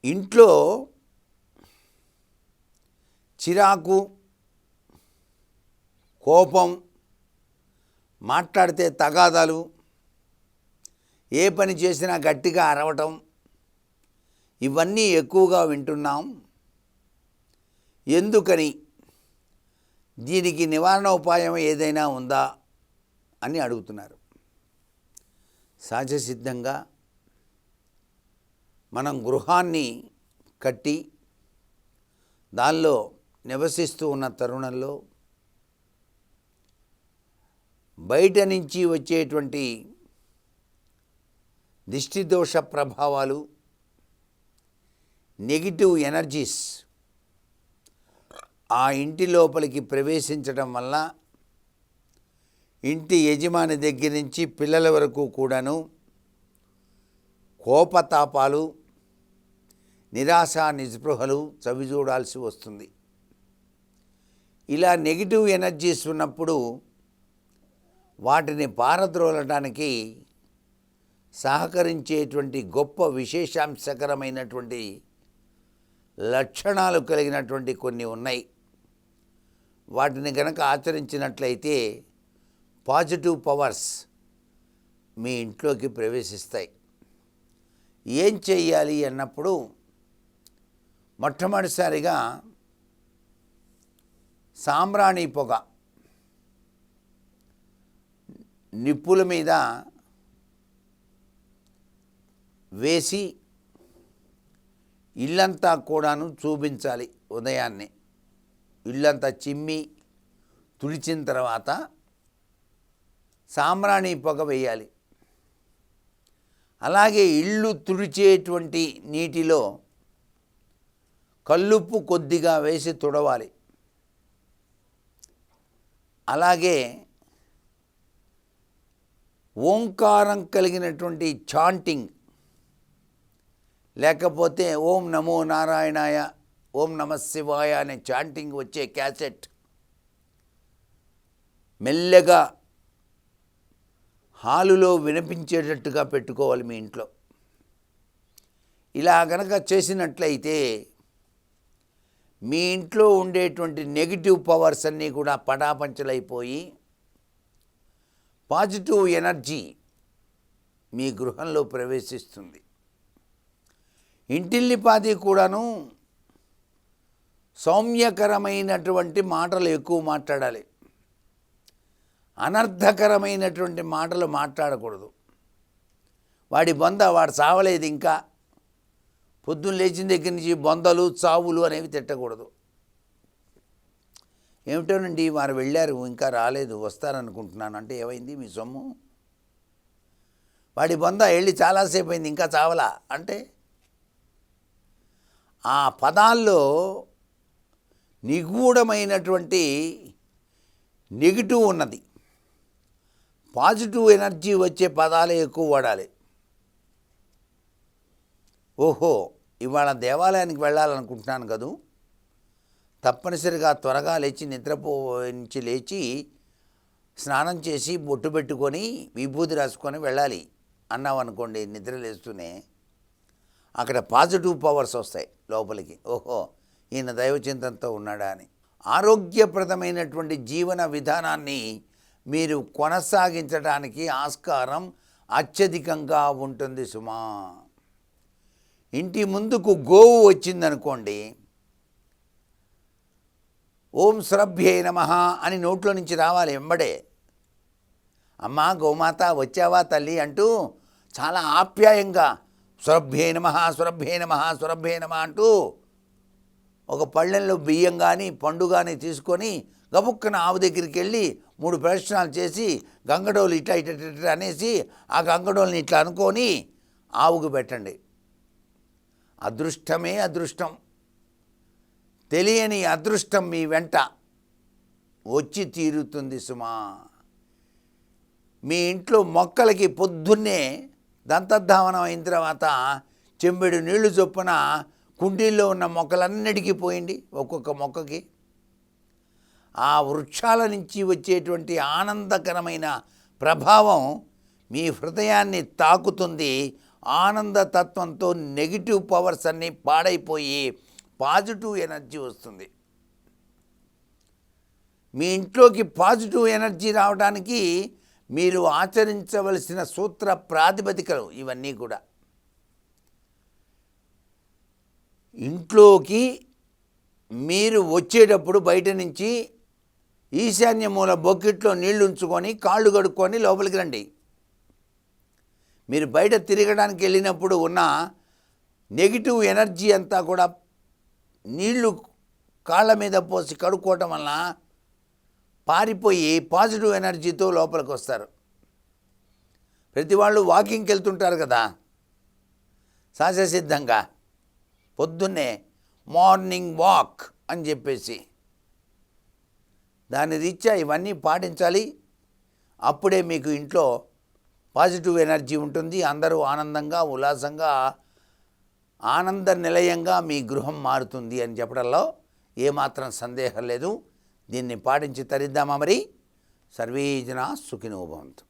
ఇంట్లో చిరాకు, కోపం, మాట్లాడితే తగాదాలు, ఏ పని చేసినా గట్టిగా అరవటం, ఇవన్నీ ఎక్కువగా వింటున్నాం. ఎందుకని? దీనికి నివారణ ఉపాయం ఏదైనా ఉందా అని అడుగుతున్నారు. సహజసిద్ధంగా మనం గృహాన్ని కట్టి దానిలో నివసిస్తూ ఉన్న తరుణంలో బయట నుంచి వచ్చేటువంటి దిష్టిదోష ప్రభావాలు, నెగిటివ్ ఎనర్జీస్ ఆ ఇంటి లోపలికి ప్రవేశించడం వల్ల ఇంటి యజమాని దగ్గర నుంచి పిల్లల వరకు కూడాను కోపతాపాలు, నిరాశ, నిస్పృహలు చవిచూడాల్సి వస్తుంది. ఇలా నెగిటివ్ ఎనర్జీస్ ఉన్నప్పుడు వాటిని పారద్రోలడానికి సహకరించేటువంటి గొప్ప విశేషాంశకరమైనటువంటి లక్షణాలు కలిగినటువంటి కొన్ని ఉన్నాయి. వాటిని గనక ఆచరించినట్లయితే పాజిటివ్ పవర్స్ మీ ఇంట్లోకి ప్రవేశిస్తాయి. ఏం చెయ్యాలి అన్నప్పుడు మొట్టమొదటిసారిగా సాంబ్రాణి పొగ నిప్పుల మీద వేసి ఇల్లంతా కూడాను చూపించాలి. ఉదయాన్నే ఇల్లంతా చిమ్మి తుడిచిన తర్వాత సాంబ్రాణి పొగ వేయాలి. అలాగే ఇల్లు తుడిచేటువంటి నీటిలో కల్లుప్పు కొద్దిగా వేసి తుడవాలి. అలాగే ఓంకారం కలిగినటువంటి చాంటింగ్, లేకపోతే ఓం నమో నారాయణాయ, ఓం నమ శివాయ అనే చాంటింగ్ వచ్చే క్యాసెట్ మెల్లగా హాలులో వినిపించేటట్టుగా పెట్టుకోవాలి మీ ఇంట్లో. ఇలా గనక చేసినట్లయితే మీ ఇంట్లో ఉండేటువంటి నెగిటివ్ పవర్స్ అన్నీ కూడా పటాపంచలైపోయి పాజిటివ్ ఎనర్జీ మీ గృహంలో ప్రవేశిస్తుంది. ఇంటిల్లిపాది కూడాను సౌమ్యకరమైనటువంటి మాటలు ఎక్కువ మాట్లాడాలి. అనర్థకరమైనటువంటి మాటలు మాట్లాడకూడదు. వాడి బొంద, వాడు చావలేదు ఇంకా, పొద్దున్న లేచిన దగ్గర నుంచి బొందలు, చావులు అనేవి తిట్టకూడదు. ఏమిటోనండి వారు వెళ్ళారు ఇంకా రాలేదు, వస్తారనుకుంటున్నాను అంటే ఏమైంది మీ సొమ్ము? వాడి బొంద వెళ్ళి చాలాసేపు అయింది ఇంకా చావలా అంటే ఆ పదాల్లో నిగూఢమైనటువంటి నెగిటివ్ ఉన్నది. పాజిటివ్ ఎనర్జీ వచ్చే పదాలే ఎక్కువ వాడాలి. ఓహో ఇవాళ దేవాలయానికి వెళ్ళాలనుకుంటున్నాను కదూ, తప్పనిసరిగా త్వరగా లేచి నిద్రపోయించి లేచి స్నానం చేసి బొట్టు పెట్టుకొని విభూతి రాసుకొని వెళ్ళాలి అన్నామనుకోండి, నిద్ర లేస్తూనే అక్కడ పాజిటివ్ పవర్స్ వస్తాయి లోపలికి. ఓహో ఈయన దైవచింతనతో ఉన్నాడా అని. ఆరోగ్యప్రదమైనటువంటి జీవన విధానాన్ని మీరు కొనసాగించడానికి ఆస్కారం అత్యధికంగా ఉంటుంది సుమా. ఇంటి ముందుకు గోవు వచ్చిందనుకోండి, ఓం శ్రభ్యే నమః అని నోట్లో నుంచి రావాలి వెంబడే. అమ్మా గోమాత వచ్చావా తల్లి అంటూ చాలా ఆప్యాయంగా శ్రభ్యే నమః, శ్రభ్యే నమః, శ్రభ్యే నమః అంటూ ఒక పళ్ళెంలో బియ్యం కానీ పండు కానీ తీసుకొని గబుక్కన ఆవు దగ్గరికి వెళ్ళి 3 ప్రదక్షిణాలు చేసి గంగడోలు ఇట్లా ఇట్లా ఇట్లా అనేసి ఆ గంగడోల్ని ఇట్లా అనుకొని ఆవుకు పెట్టండి. అదృష్టమే అదృష్టం, తెలియని అదృష్టం మీ వెంట వచ్చి తీరుతుంది సుమా. మీ ఇంట్లో మొక్కలకి పొద్దున్నే దంతధావనం అయిన తర్వాత చెంబెడు నీళ్లు చొప్పున కుండీల్లో ఉన్న మొక్కలన్నిటికీ పోయండి. ఒక్కొక్క మొక్కకి ఆ వృక్షాల నుంచి వచ్చేటువంటి ఆనందకరమైన ప్రభావం మీ హృదయాన్ని తాకుతుంది. ఆనందతత్వంతో నెగిటివ్ పవర్స్ అన్నీ పాడైపోయి పాజిటివ్ ఎనర్జీ వస్తుంది. మీ ఇంట్లోకి పాజిటివ్ ఎనర్జీ రావడానికి మీరు ఆచరించవలసిన సూత్ర ప్రాతిపదికలు ఇవన్నీ కూడా. ఇంట్లోకి మీరు వచ్చేటప్పుడు బయట నుంచి ఈశాన్య మూల బొక్కెట్లో నీళ్లు ఉంచుకొని కాళ్ళు కడుక్కొని లోపలికి రండి. మీరు బయట తిరగడానికి వెళ్ళినప్పుడు ఉన్న నెగిటివ్ ఎనర్జీ అంతా కూడా నీళ్లు కాళ్ళ మీద పోసి కడుక్కోవటం వలన పారిపోయి పాజిటివ్ ఎనర్జీతో లోపలికి వస్తారు. ప్రతి వాళ్ళు వాకింగ్కి వెళ్తుంటారు కదా సహజసిద్ధంగా, పొద్దున్నే మార్నింగ్ వాక్ అని చెప్పేసి. దాని రీత్యా ఇవన్నీ పాటించాలి. అప్పుడే మీకు ఇంట్లో పాజిటివ్ ఎనర్జీ ఉంటుంది. అందరూ ఆనందంగా ఉల్లాసంగా ఆనంద నిలయంగా మీ గృహం మారుతుంది అని చెప్పడంలో ఏమాత్రం సందేహం లేదు. దీన్ని పాటించి తరిద్దామా మరి? సర్వే జనా సుఖినో భవంతు.